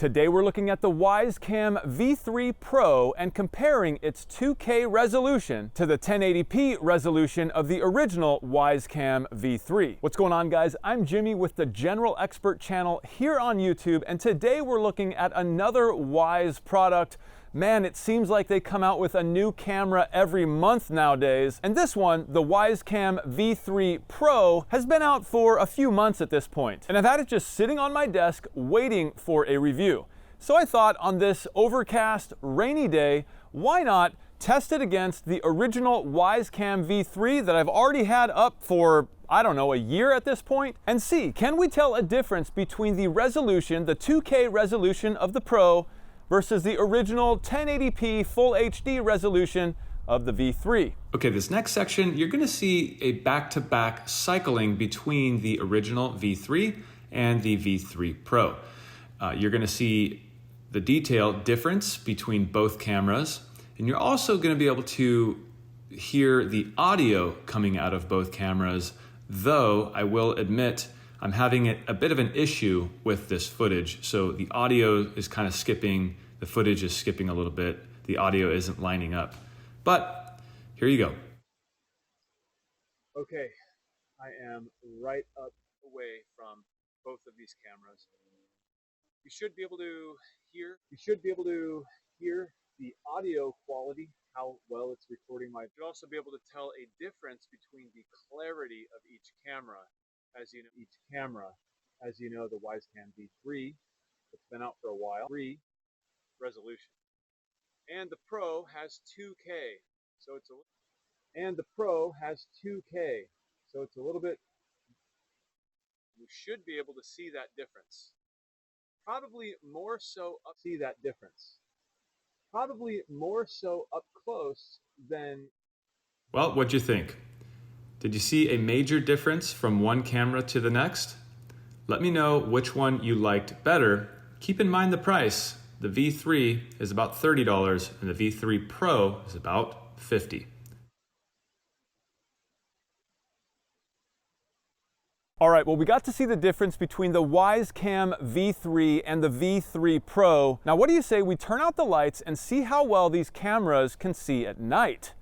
Today we're looking at the Wyze Cam V3 Pro and comparing its 2K resolution to the 1080p resolution of the original Wyze Cam V3. What's going on, guys? I'm Jimmy with the General Expert channel here on YouTube, and today we're looking at another Wyze product. Man, it seems like they come out with a new camera every month nowadays. And this one, the Wyze Cam V3 Pro, has been out for a few months at this point. And I've had it just sitting on my desk waiting for a review. So I thought on this overcast, rainy day, why not test it against the original Wyze Cam V3 that I've already had up for, I don't know, a year at this point, and see, can we tell a difference between the resolution, the 2K resolution of the Pro, versus the original 1080p full HD resolution of the V3. Okay, this next section, you're gonna see a back-to-back cycling between the original V3 and the V3 Pro. You're gonna see the detailed difference between both cameras, and you're also gonna be able to hear the audio coming out of both cameras, though I will admit I'm having a bit of an issue with this footage. So the audio is kind of skipping, the footage is skipping a little bit, the audio isn't lining up. But here you go. Okay, I am right up away from both of these cameras. You should be able to hear the audio quality, how well it's recording my. You'll also be able to tell a difference between the clarity of each camera. As you know, the Wyze Cam V3, it's been out for a while, 3 resolution. And the Pro has 2K, so it's a little bit, you should be able to see that difference. Probably more so up close than. Well, what'd you think? Did you see a major difference from one camera to the next? Let me know which one you liked better. Keep in mind the price. The V3 is about $30 and the V3 Pro is about $50. All right, well, we got to see the difference between the Wyze Cam V3 and the V3 Pro. Now, what do you say we turn out the lights and see how well these cameras can see at night?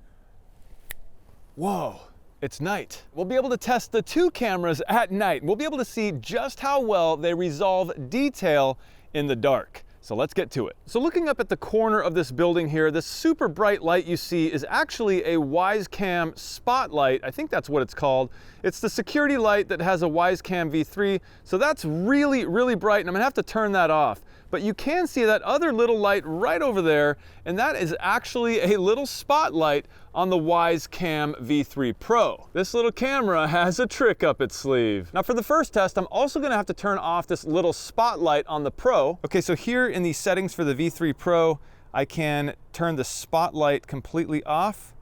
Whoa. It's night. We'll be able to test the two cameras at night. We'll be able to see just how well they resolve detail in the dark. So let's get to it. So looking up at the corner of this building here, this super bright light you see is actually a Wyze Cam spotlight. I think that's what it's called. It's the security light that has a Wyze Cam V3. So that's really, really bright, and I'm gonna have to turn that off. But you can see that other little light right over there, and that is actually a little spotlight on the Wyze Cam V3 Pro. This little camera has a trick up its sleeve. Now for the first test, I'm also gonna have to turn off this little spotlight on the Pro. Okay, so here in the settings for the V3 Pro, I can turn the spotlight completely off,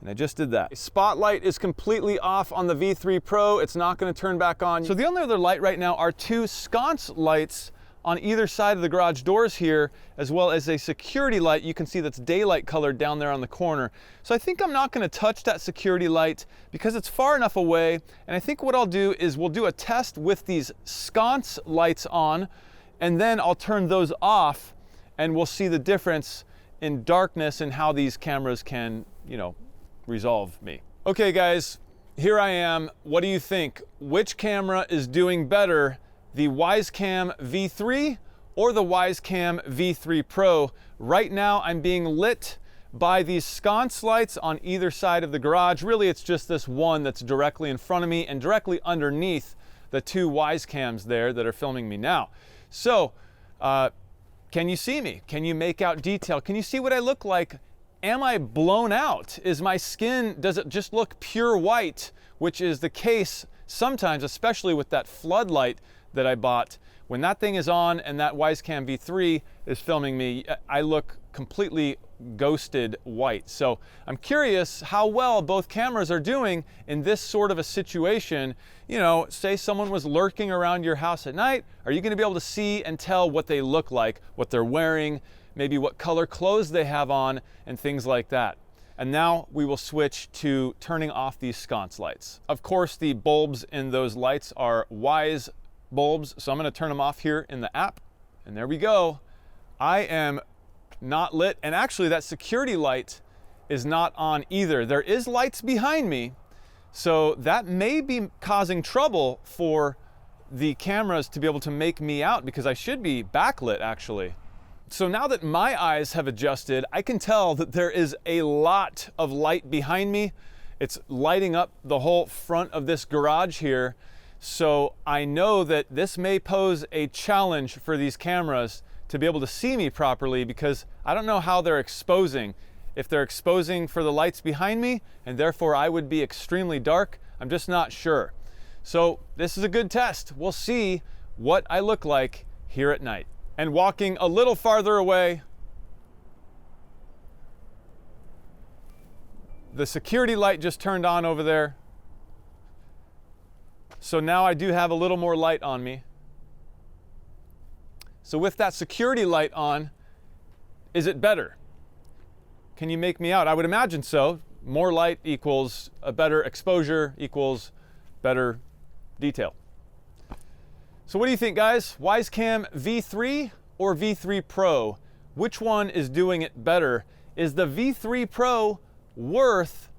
and I just did that. Spotlight is completely off on the V3 Pro. It's not gonna turn back on. So the only other light right now are two sconce lights on either side of the garage doors here, as well as a security light you can see that's daylight colored down there on the corner. So I think I'm not gonna touch that security light because it's far enough away, and I think what I'll do is we'll do a test with these sconce lights on, and then I'll turn those off, and we'll see the difference in darkness and how these cameras can, resolve me. Okay guys, here I am. What do you think? Which camera is doing better? The Wyze Cam V3 or the Wyze Cam V3 Pro? Right now I'm being lit by these sconce lights on either side of the garage. Really, it's just this one that's directly in front of me and directly underneath the two Wyze Cams there that are filming me now. So, can you see me? Can you make out detail? Can you see what I look like? Am I blown out? Is my skin, does it just look pure white, which is the case sometimes, especially with that floodlight that I bought. When that thing is on and that Wyze Cam V3 is filming me, I look completely ghosted white. So I'm curious how well both cameras are doing in this sort of a situation. Say someone was lurking around your house at night. Are you gonna be able to see and tell what they look like, what they're wearing, maybe what color clothes they have on, and things like that? And now we will switch to turning off these sconce lights. Of course, the bulbs in those lights are Wyze bulbs, so I'm going to turn them off here in the app. And there we go. I am not lit, and actually that security light is not on either. There is lights behind me, so that may be causing trouble for the cameras to be able to make me out, because I should be backlit actually. So now that my eyes have adjusted, I can tell that there is a lot of light behind me. It's lighting up the whole front of this garage here. So I know that this may pose a challenge for these cameras to be able to see me properly, because I don't know how they're exposing. If they're exposing for the lights behind me, and therefore I would be extremely dark, I'm just not sure. So this is a good test. We'll see what I look like here at night. And walking a little farther away, the security light just turned on over there. So now I do have a little more light on me. So with that security light on, is it better? Can you make me out? I would imagine so. More light equals a better exposure equals better detail. So what do you think, guys? Wyze Cam V3 or V3 Pro? Which one is doing it better? Is the V3 Pro worth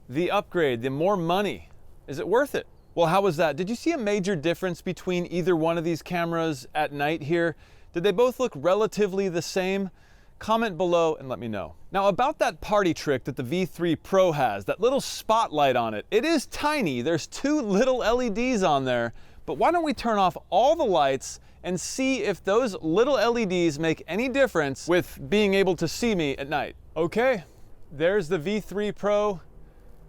the upgrade, the more money? Is it worth it? Well, how was that? Did you see a major difference between either one of these cameras at night here? Did they both look relatively the same? Comment below and let me know. Now, about that party trick that the V3 Pro has, that little spotlight on it, it is tiny. There's 2 little LEDs on there, but why don't we turn off all the lights and see if those little LEDs make any difference with being able to see me at night. Okay, there's the V3 Pro.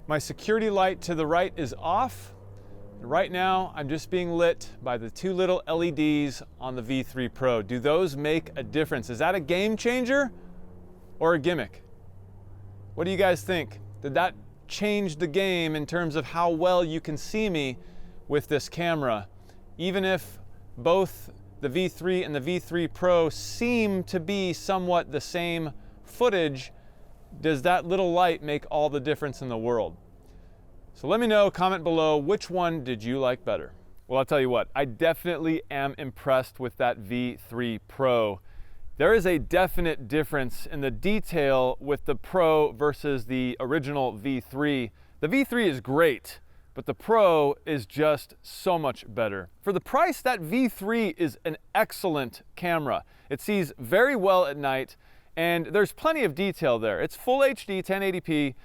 My security light to the right is off. Right now, I'm just being lit by the 2 little LEDs on the V3 Pro. Do those make a difference? Is that a game changer or a gimmick? What do you guys think? Did that change the game in terms of how well you can see me with this camera? Even if both the V3 and the V3 Pro seem to be somewhat the same footage, does that little light make all the difference in the world? So let me know, comment below, which one did you like better? Well, I'll tell you what, I definitely am impressed with that V3 Pro. There is a definite difference in the detail with the Pro versus the original V3. The V3 is great, but the Pro is just so much better. For the price, that V3 is an excellent camera. It sees very well at night, and there's plenty of detail there. It's full HD, 1080p,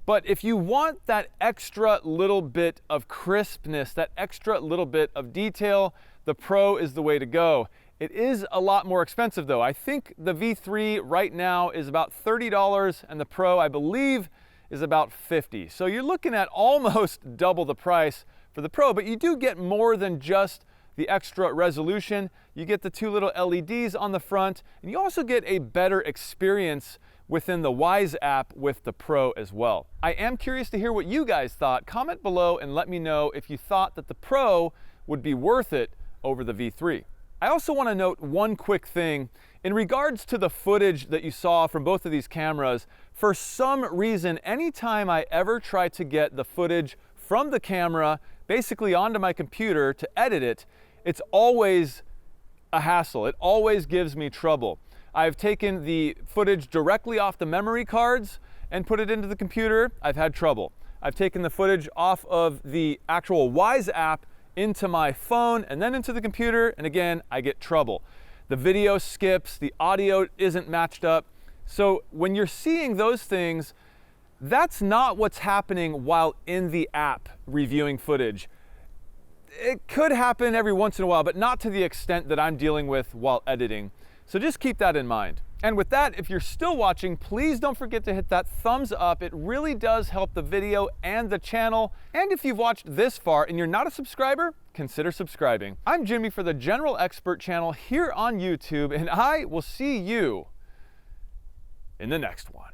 but if you want that extra little bit of crispness, that extra little bit of detail, the Pro is the way to go. It is a lot more expensive though. I think the V3 right now is about $30, and the Pro, I believe, is about $50. So you're looking at almost double the price for the Pro, but you do get more than just the extra resolution. You get the 2 little LEDs on the front, and you also get a better experience within the Wyze app with the Pro as well. I am curious to hear what you guys thought. Comment below and let me know if you thought that the Pro would be worth it over the V3. I also want to note one quick thing. In regards to the footage that you saw from both of these cameras, for some reason, anytime I ever try to get the footage from the camera basically onto my computer to edit it, it's always a hassle. It always gives me trouble. I've taken the footage directly off the memory cards and put it into the computer. I've had trouble. I've taken the footage off of the actual Wyze app into my phone and then into the computer, and again, I get trouble. The video skips, the audio isn't matched up. So when you're seeing those things, that's not what's happening while in the app reviewing footage. It could happen every once in a while, but not to the extent that I'm dealing with while editing. So just keep that in mind. And with that, if you're still watching, please don't forget to hit that thumbs up. It really does help the video and the channel. And if you've watched this far and you're not a subscriber, consider subscribing. I'm Jimmy for the General Expert channel here on YouTube, and I will see you in the next one.